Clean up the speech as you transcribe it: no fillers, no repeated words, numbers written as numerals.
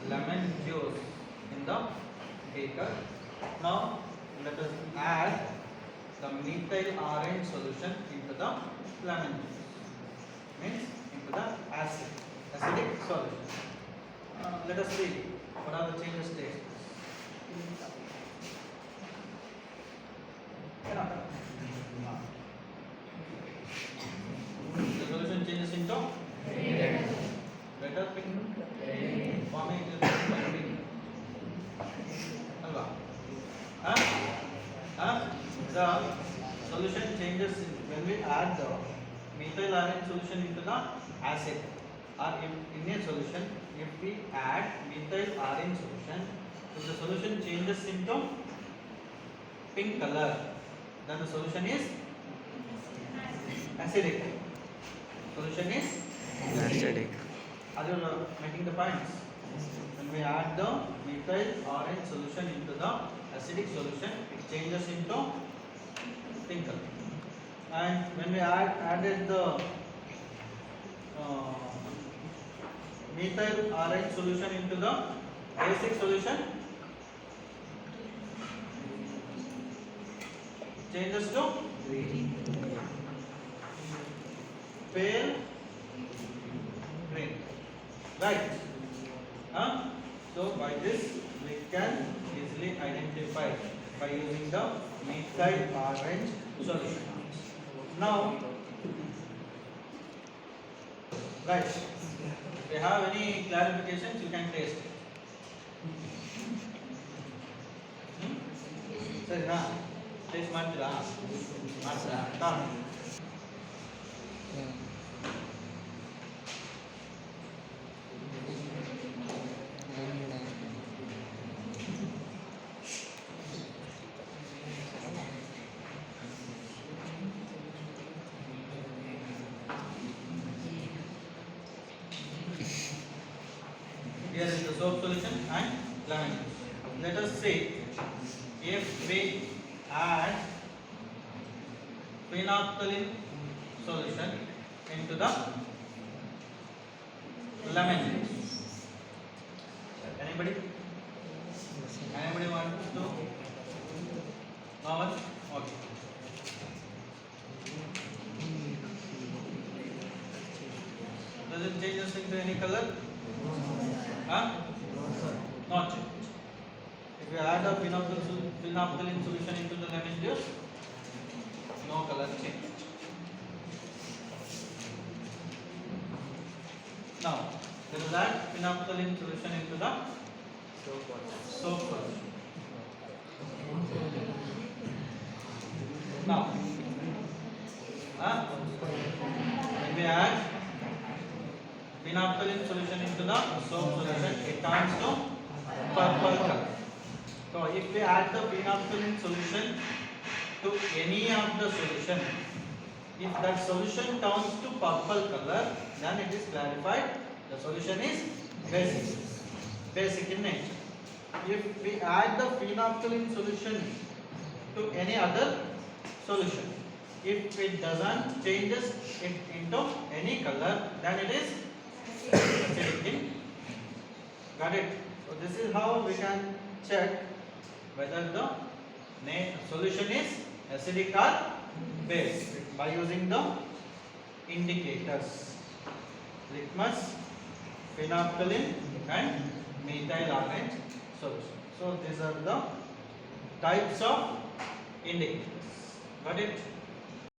lemon juice in the beaker. Now let us add the methyl orange solution into the lemon juice, means into the acidic solution. Let us see what are the changes there. The solution changes into better pink, forming pink. Alva. The solution changes when we add the methyl orange solution into the acid, or in a solution, if we add methyl orange solution, if the solution changes into pink color, then the solution is acidic. Solution is acidic. are you making the points? When we add the methyl orange solution into the acidic solution, it changes into pink color. And when we added the methyl orange solution into the basic solution, changes to pale green, right? So by this we can easily identify by using the methyl orange solution. Now, right, if you have any clarifications, you can taste it. Sir, taste ಮಾಡ್ತೀರಾ? ಮಾಡ್ತೀರಾ? Here is the soap solution and lemon juice. Let us see if we add phenolphthalein solution into the lemon juice. Anybody? Anybody wants to? No one? Okay. Does it change us into any color? Not change. If you add a phenolphthalein solution into the lemon juice, no color change. Now, let us add phenolphthalein solution into the soap solution. Now, when we add phenolphthalein solution into the soap solution, it turns to purple color. So if we add the phenolphthalein solution to any of the solution, if that solution turns to purple color, then it is clarified the solution is basic in nature. If we add the phenolphthalein solution to any other solution, if it doesn't changes it into any color, then it is acidic. Got it? So this is how we can check whether the solution is acidic or base by using the indicators: litmus, phenolphthalein and methyl orange solution. So these are the types of indicators. Got it?